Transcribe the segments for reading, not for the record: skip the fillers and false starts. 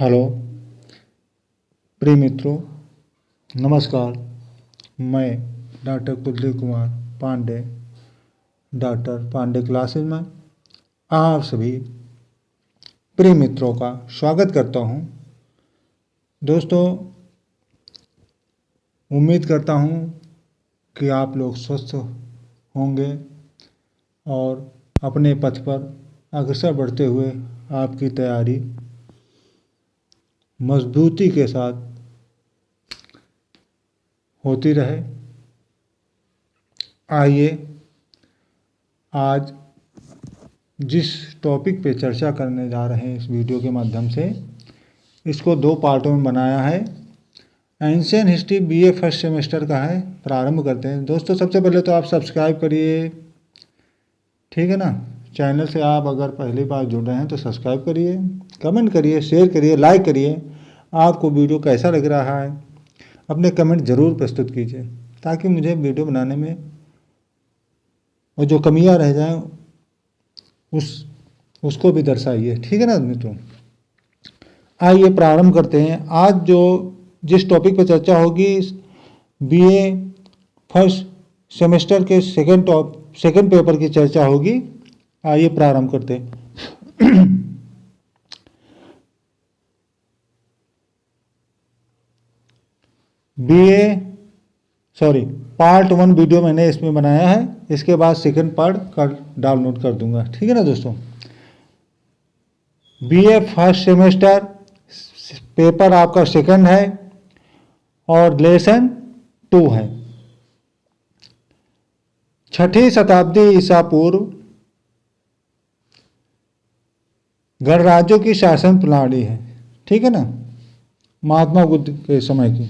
Hello प्रिय मित्रों, नमस्कार। मैं doctor Kuldeep Kumar Pandey, doctor Pandey classes में आप सभी प्रिय मित्रों का स्वागत करता हूं। दोस्तों, उम्मीद करता हूं कि आप लोग स्वस्थ होंगे और अपने पथ पर अग्रसर बढ़ते हुए आपकी तैयारी मजबूती के साथ होती रहे। आइए आज जिस टॉपिक पे चर्चा करने जा रहे हैं इस वीडियो के माध्यम से, इसको 2 पार्टों में बनाया है। Ancient history BA first semester का है। प्रारंभ करते हैं। दोस्तों, सबसे पहले तो आप सब्सक्राइब करिए, ठीक है ना। चैनल से आप अगर पहली बार जुड़ रहे हैं तो सब्सक्राइब करिए, कमेंट करिए, शेयर करिए, लाइक करिए। आपको वीडियो कैसा लग रहा है अपने कमेंट ज़रूर प्रस्तुत कीजिए, ताकि मुझे वीडियो बनाने में और जो कमियां रह जाएं उसको भी दर्शाइए, ठीक है ना मित्रों। आइए प्रारंभ करते हैं। आज जिस टॉपिक पर चर्चा होगी, बीए फर्स्ट सेमेस्टर के सेकंड पेपर की चर्चा होगी। आइए प्रारंभ करते हैं। पार्ट 1 वीडियो मैंने इसमें बनाया है। इसके बाद सेकंड पार्ट डाउनलोड कर दूंगा, ठीक है ना दोस्तों। बीए फर्स्ट सेमेस्टर पेपर आपका सेकंड है और लेसन 2 है। 6ठी शताब्दी ईसा पूर्व गणराज्यों की शासन प्रणाली है, ठीक है ना। महात्मा बुद्ध के समय की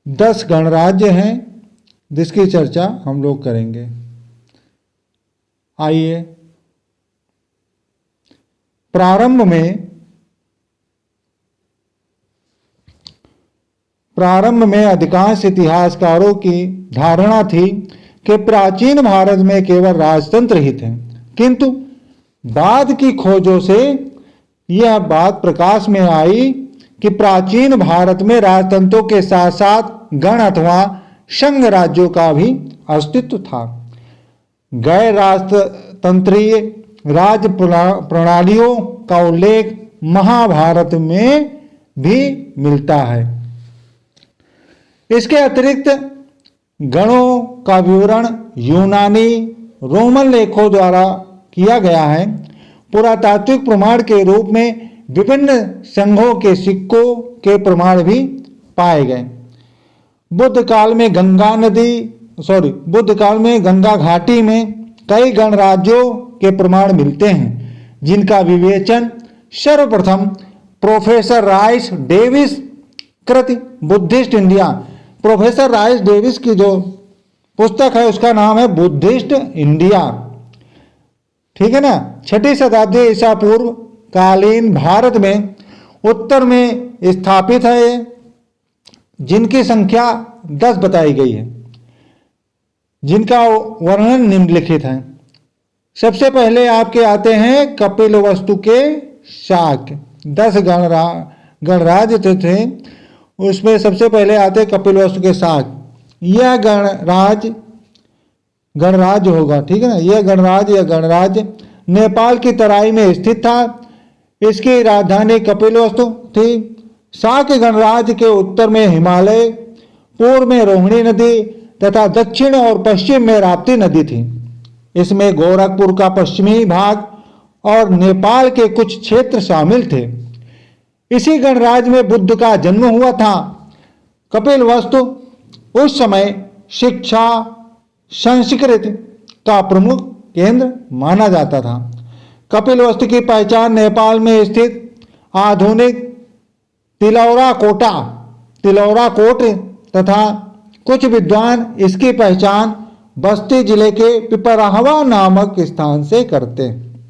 10 गणराज्य हैं जिसकी चर्चा हम लोग करेंगे। आइए प्रारंभ में अधिकांश इतिहासकारों की धारणा थी कि प्राचीन भारत में केवल राजतंत्र ही थे, किंतु बाद की खोजों से यह बात प्रकाश में आई कि प्राचीन भारत में राजतंत्रों के साथ साथ गण अथवा संघ राज्यों का भी अस्तित्व था। गैर राजतंत्रीय राज्य प्रणालियों का उल्लेख महाभारत में भी मिलता है। इसके अतिरिक्त गणों का विवरण यूनानी रोमन लेखों द्वारा किया गया है। पुरातात्विक प्रमाण के रूप में विभिन्न संघों के सिक्कों के प्रमाण भी पाए गए। बुद्ध काल में गंगा घाटी में कई गणराज्यों के प्रमाण मिलते हैं, जिनका विवेचन सर्वप्रथम प्रोफेसर राइस डेविस कृत Buddhist India, professor Rhys Davies की जो पुस्तक है उसका नाम है बुद्धिस्ट इंडिया, ठीक है ना। 6ठी शताब्दी ईसा पूर्व कालीन भारत में उत्तर में स्थापित है, जिनकी संख्या 10 बताई गई है, जिनका वर्णन निम्नलिखित है। सबसे पहले आपके आते हैं कपिलवस्तु के शाक। 10 गणराज्य थे, उसमें सबसे पहले आते कपिलवस्तु के शाक। यह गणराज्य होगा, ठीक है ना। यह गणराज्य नेपाल की तराई में स्थित था। इसकी राजधानी कपिलवस्तु थी। शाक गणराज्य के उत्तर में हिमालय, पूर्व में रोहिणी नदी तथा दक्षिण और पश्चिम में राप्ती नदी थी। इसमें गोरखपुर का पश्चिमी भाग और नेपाल के कुछ क्षेत्र शामिल थे। इसी गणराज्य में बुद्ध का जन्म हुआ था। कपिलवस्तु उस समय शिक्षा संस्कृति का प्रमुख केंद्र माना जाता था। कपिलवस्तु की पहचान नेपाल में स्थित आधुनिक तिलौरा कोट तथा कुछ विद्वान इसकी पहचान बस्ती जिले के पिपराहवा नामक स्थान से करते हैं,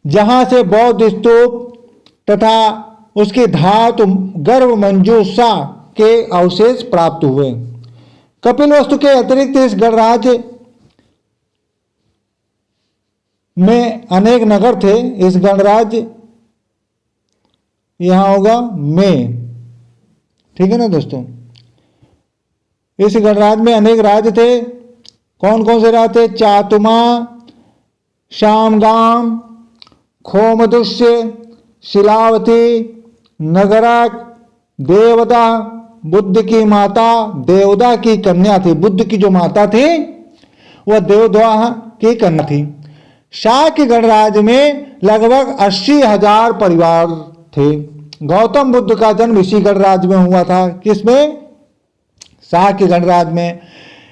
जहां से बौद्ध स्तूप तथा उसकी धातु गर्भ मंजूषा के अवशेष प्राप्त हुए। कपिलवस्तु के अतिरिक्त इस गणराज्य में अनेक नगर थे। इस गणराज्य यहां होगा में। ठीक है ना दोस्तों। इस गणराज्य में अनेक राज्य थे। कौन कौन से राज्य थे? चातुमा, शामगाम, खोमदुष्य, शिलावती, नगरक, देवदा, बुद्ध की माता देवदा की कन्या थी। बुद्ध की जो माता थी वह देवदा की कन्या थी। शाक्य गणराज्य में लगभग 80,000 परिवार थे। गौतम बुद्ध का जन्म इसी गणराज्य में हुआ था। किसमें? शाक्य गणराज्य में।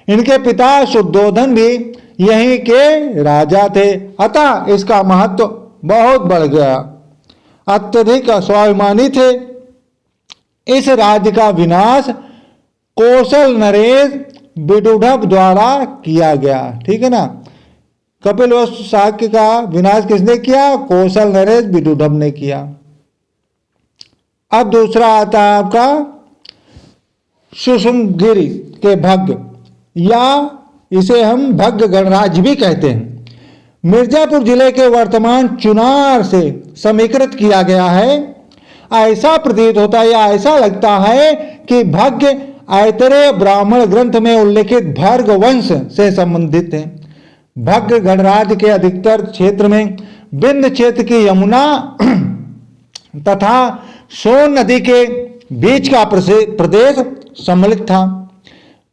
इनके पिता शुद्धोधन भी यहीं के राजा थे, अतः इसका महत्व बहुत बढ़ गया। अत्यधिक स्वाभिमानी थे। इस राज्य का विनाश कौशल नरेश विदुषभ द्वारा किया गया। ठीक है ना। कपिलवस्तु शाक्य का विनाश किसने किया? कौशल नरेश विदुषभ ने किया। अब दूसरा आता है आपका सुषुम्गिरि के भग्ग, या इसे हम भग्ग गणराज्य भी कहते हैं। मिर्जापुर जिले के वर्तमान चुनार से समीकृत किया गया है। ऐसा प्रतीत होता है या ऐसा लगता है कि भग्ग ऐतरेय ब्राह्मण ग्रंथ में उल्लेखित भर्ग वंश से संबंधित है। भग्ग गणराज्य के अधिकतर क्षेत्र में विंध्य क्षेत्र की यमुना तथा सोन नदी के बीच का प्रदेश सम्मिलित था।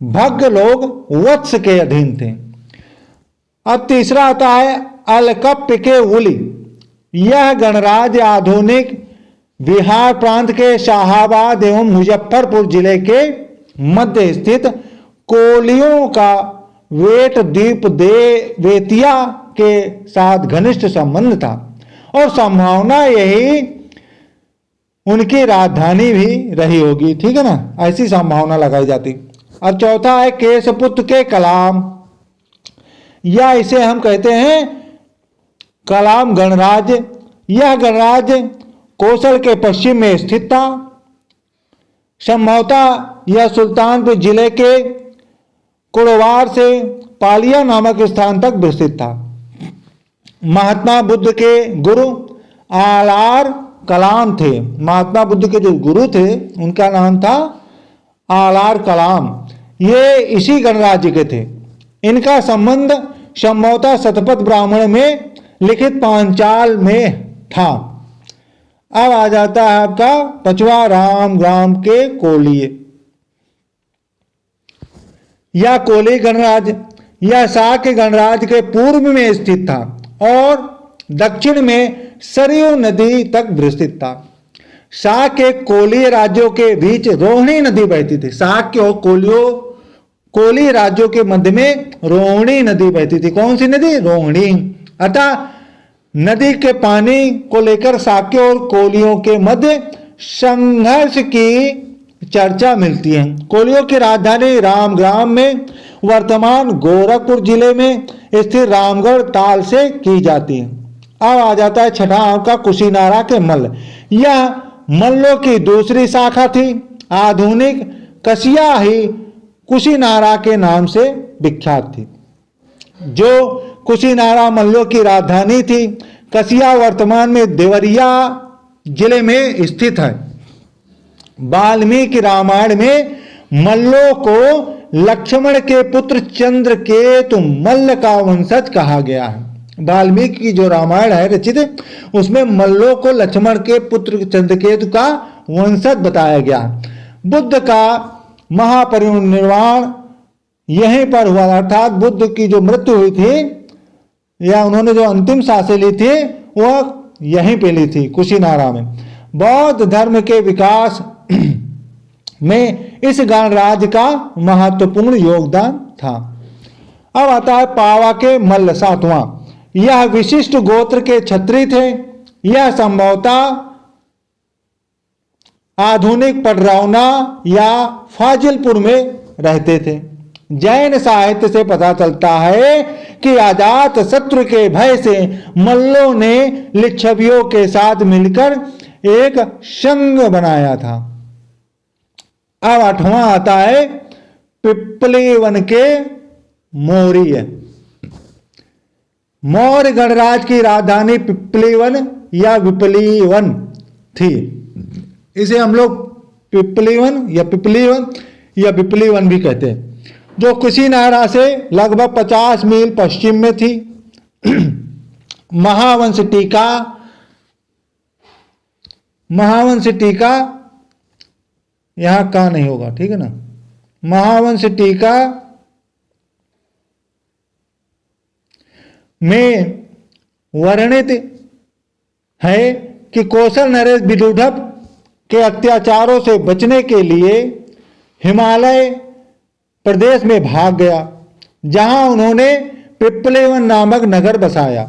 भग्ग लोग वत्स के अधीन थे। अब तीसरा आता है अलकप्य के उली। यह गणराज्य आधुनिक बिहार प्रांत के शाहाबाद एवं मुजफ्फरपुर जिले के मध्य स्थित कोलियों का वेट द्वीप वेतिया के साथ घनिष्ठ संबंध था और संभावना यही उनकी राजधानी भी रही होगी। ठीक है ना, ऐसी संभावना लगाई जाती। अब चौथा है केशपुत्र के कलाम, या इसे हम कहते हैं कलाम गणराज्य। यह गणराज्य कौशल के पश्चिम में स्थित था। संभवतः यह सुल्तानपुर जिले के कुड़वार से पालिया नामक स्थान तक विस्तृत था। महात्मा बुद्ध के गुरु आलार कलाम थे। महात्मा बुद्ध के जो गुरु थे उनका नाम था आलार कलाम। ये इसी गणराज्य के थे। इनका संबंध संभवतः शतपथ ब्राह्मण में लिखित पांचाल में था। अब आ जाता है आपका पचवा राम ग्राम के कोलीय या कोली गणराज्य। यह शाक्य गणराज्य के पूर्व में स्थित था और दक्षिण में सरयू नदी तक विस्तृत था। शाक्य कोली राज्यों के बीच रोहिणी नदी बहती थी। शाक्य और कोली राज्यों के मध्य में रोहिणी नदी बहती थी। कौन सी नदी? रोहिणी। अतः नदी के पानी को लेकर शाक्य और कोलियों के मध्य संघर्ष की चर्चा मिलती है। कोलियों की राजधानी रामग्राम में वर्तमान गोरखपुर जिले में स्थित रामगढ़ ताल से की जाती है। अब आ जाता है छठा आपका कुशीनारा के मल्ल। यह मल्लों की दूसरी शाखा थी। आधुनिक कसिया ही कुशीनारा के नाम से विख्यात थी, जो कुशीनारा मल्लों की राजधानी थी। कसिया वर्तमान में देवरिया जिले में स्थित है। वाल्मीकि रामायण में मल्लों को लक्ष्मण के पुत्र चंद्रकेतु मल्ल का वंशज कहा गया है। वाल्मीकि की जो रामायण है रचित, उसमें मल्लों को लक्ष्मण के पुत्र चंद्रकेतु का वंशज बताया गया। बुद्ध का महापरिनिर्वाण यहीं पर हुआ, अर्थात बुद्ध की जो मृत्यु हुई थी या उन्होंने जो अंतिम सांसें ली थी वह यहीं पे ली थी, कुशीनारा में। बौद्ध धर्म के विकास में इस गणराज्य का महत्वपूर्ण योगदान था। अब आता है पावा के मल्ल सातवां। यह विशिष्ट गोत्र के क्षत्रिय थे। यह संभवतः आधुनिक पडरौना या फाजिलपुर में रहते थे। जैन साहित्य से पता चलता है कि अजात शत्रु के भय से मल्लों ने लिच्छवियों के साथ मिलकर एक संघ बनाया था। अब आठवां आता है पिपलीवन के मौर्य। मौर्य गणराज्य की राजधानी पिपलीवन या विपलीवन थी। इसे हम लोग पिपलीवन या पिपलीवन भी कहते हैं, जो कुशीनारा से लगभग 50 मील पश्चिम में थी। महावंश टीका यहां का नहीं होगा, ठीक है ना। महावंश टीका में वर्णित है कि कौशल नरेश विदुधप के अत्याचारों से बचने के लिए हिमालय प्रदेश में भाग गया, जहां उन्होंने पिपलेवन नामक नगर बसाया।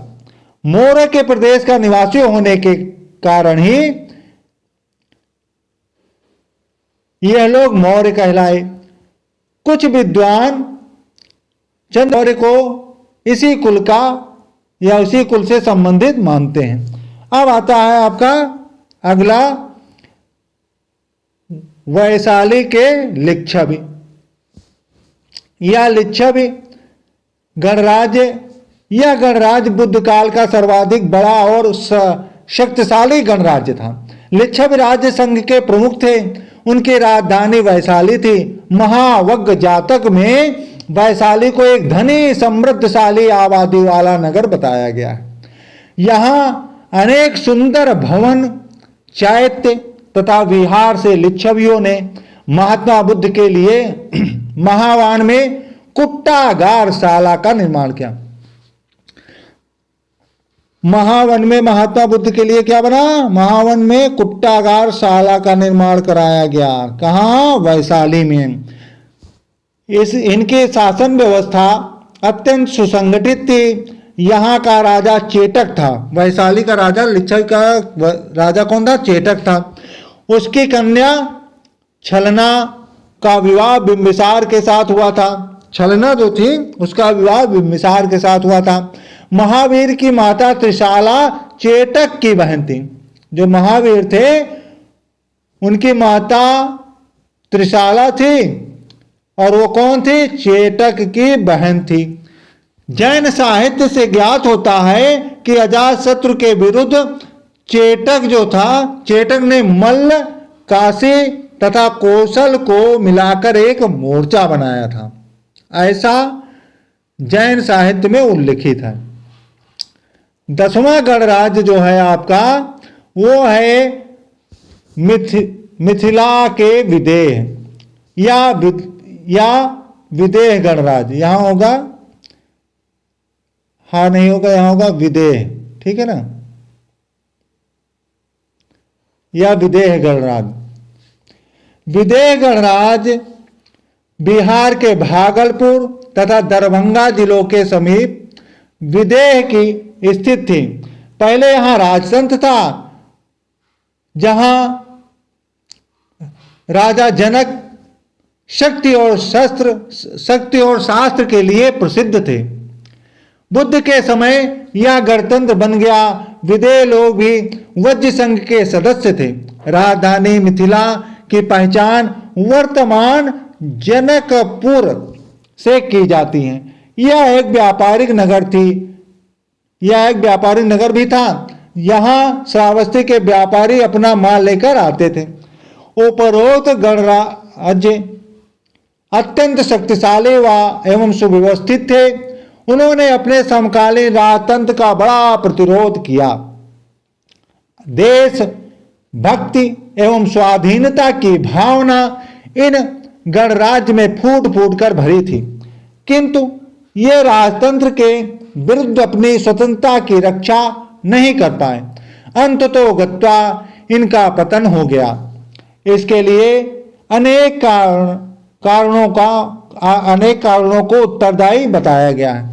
मौर्य के प्रदेश का निवासी होने के कारण ही यह लोग मौर्य कहलाए। कुछ विद्वान चंद्र मौर्य को इसी कुल का या उसी कुल से संबंधित मानते हैं। अब आता है आपका अगला, वैशाली के लिच्छवी या लिच्छवी गणराज्य। यह गणराज्य बुद्ध काल का सर्वाधिक बड़ा और शक्तिशाली गणराज्य था। लिच्छवी राज्य संघ के प्रमुख थे। उनकी राजधानी वैशाली थी। महावग्ग जातक में वैशाली को एक धनी समृद्धशाली आबादी वाला नगर बताया गया है। यहाँ अनेक सुंदर भवन, चैत्य तथा विहार से लिच्छवियों ने महात्मा बुद्ध के लिए महावन में कुट्टागार शाला का निर्माण किया। महावन में महात्मा बुद्ध के लिए क्या बना? महावन में कुट्टागार शाला का निर्माण कराया गया। कहाँ? वैशाली में। इनकी शासन व्यवस्था अत्यंत सुसंगठित थी। यहाँ का राजा चेटक था। वैशाली का राजा, लिच्छवी का राजा कौन था? चेटक था। उसकी कन्या छलना का विवाह बिंबिसार के साथ हुआ था। छलना जो थी उसका विवाह बिंबिसार के साथ हुआ था। महावीर की माता त्रिशाला चेटक की बहन थी। जो महावीर थे उनकी माता त्रिशाला थी और वो कौन थी? चेटक की बहन थी। जैन साहित्य से ज्ञात होता है कि अजातशत्रु के विरुद्ध चेटक जो था, चेटक ने मल्ल, काशी तथा कौशल को मिलाकर एक मोर्चा बनाया था, ऐसा जैन साहित्य में उल्लिखित है। 10वां गणराज्य जो है आपका वो है मिथिला के विदेह या विदेह गणराज्य। यहां होगा, हाँ नहीं होगा, यहां होगा विदेह, ठीक है ना, या विदेह गणराज्य। विदेह गणराज्य बिहार के भागलपुर तथा दरभंगा जिलों के समीप विदेह की स्थित थी। पहले यहां राजतंत्र था, जहां राजा जनक शक्ति और शास्त्र के लिए प्रसिद्ध थे। बुद्ध के समय यह गणतंत्र बन गया। विदेह लोग भी वज्र संघ के सदस्य थे। राजधानी मिथिला की पहचान वर्तमान जनकपुर से की जाती है। यह एक व्यापारिक नगर थी, यह एक व्यापारिक नगर भी था। यहाँ श्रावस्ती के व्यापारी अपना माल लेकर आते थे। उपरोक्त गणराज्य अत्यंत शक्तिशाली व एवं सुव्यवस्थित थे। उन्होंने अपने समकालीन राजतंत्र का बड़ा प्रतिरोध किया। देश भक्ति एवं स्वाधीनता की भावना इन गणराज्य में फूट फूट कर भरी थी, किंतु ये राजतंत्र के विरुद्ध अपनी स्वतंत्रता की रक्षा नहीं कर पाए। अंततोगत्वा इनका पतन हो गया। इसके लिए अनेक कारणों को उत्तरदायी बताया गया है।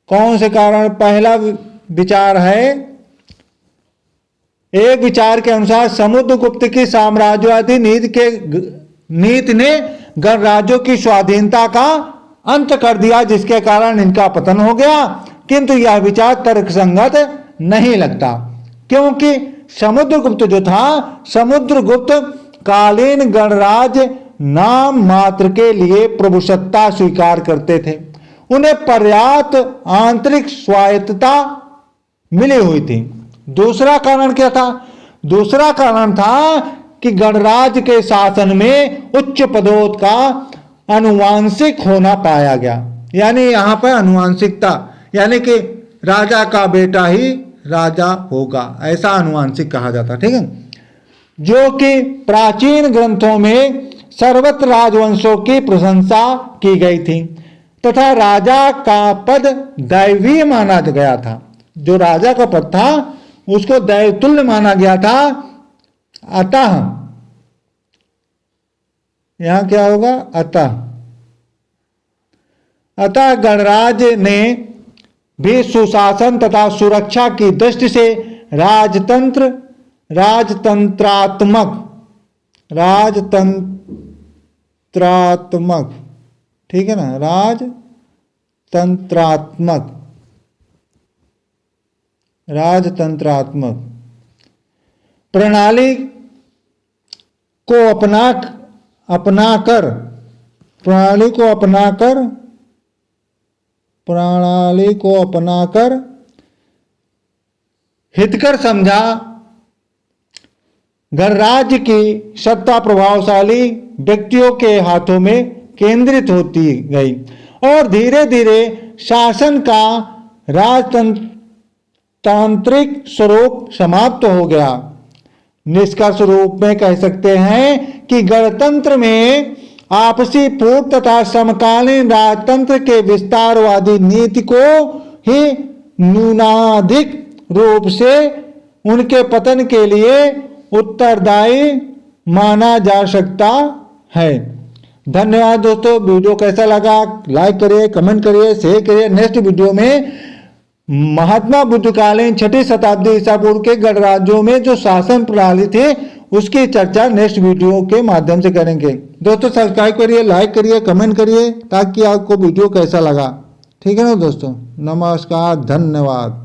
कौन से कारण? पहला विचार है, एक विचार के अनुसार समुद्रगुप्त की साम्राज्यवादी नीति ने गणराज्यों की स्वाधीनता का अंत कर दिया, जिसके कारण इनका पतन हो गया। किंतु यह विचार तर्कसंगत नहीं लगता, क्योंकि समुद्रगुप्त जो था, समुद्रगुप्त कालीन गणराज्य नाम मात्र के लिए प्रभुसत्ता स्वीकार करते थे। उन्हें पर्याप्त आंतरिक स्वायत्तता मिली हुई थी। दूसरा कारण क्या था? दूसरा कारण था कि गणराज्य के शासन में उच्च पदों का अनुवांशिक होना पाया गया। यानी यहाँ पर अनुवांशिकता, यानी कि राजा का बेटा ही राजा होगा, ऐसा अनुवांशिक कहा जाता। ठीक है, जो कि प्राचीन ग्रंथों में सर्वत्र राजवंशों की प्रशंसा की गई थी तथा राजा का पद दैवीय माना गया था। जो राजा का पद था उसको दैवतुल्य माना गया था। अतः यहां क्या होगा? अतः गणराज्य ने भी सुशासन तथा सुरक्षा की दृष्टि से राजतंत्रात्मक, ठीक है ना, राजतंत्रात्मक प्रणाली को अपनाकर हितकर समझा। गणराज्य की सत्ता प्रभावशाली व्यक्तियों के हाथों में केंद्रित होती गई और धीरे धीरे शासन का राजतांत्रिक स्वरूप समाप्त हो गया। निष्कर्ष रूप में कह सकते हैं कि गणतंत्र में आपसी पूर्व तथा समकालीन राजतंत्र के विस्तारवादी नीति को ही न्यूनाधिक रूप से उनके पतन के लिए उत्तरदायी माना जा सकता है। धन्यवाद दोस्तों। वीडियो कैसा लगा लाइक करिए, कमेंट करिए, शेयर करिए। नेक्स्ट वीडियो में महात्मा बुद्धकालीन 6ठी शताब्दी ईसा पूर्व के गणराज्यों में जो शासन प्रणाली थी उसकी चर्चा नेक्स्ट वीडियो के माध्यम से करेंगे। दोस्तों सब्सक्राइब करिए, लाइक करिए, कमेंट करिए ताकि आपको वीडियो कैसा लगा। ठीक है ना दोस्तों, नमस्कार, धन्यवाद।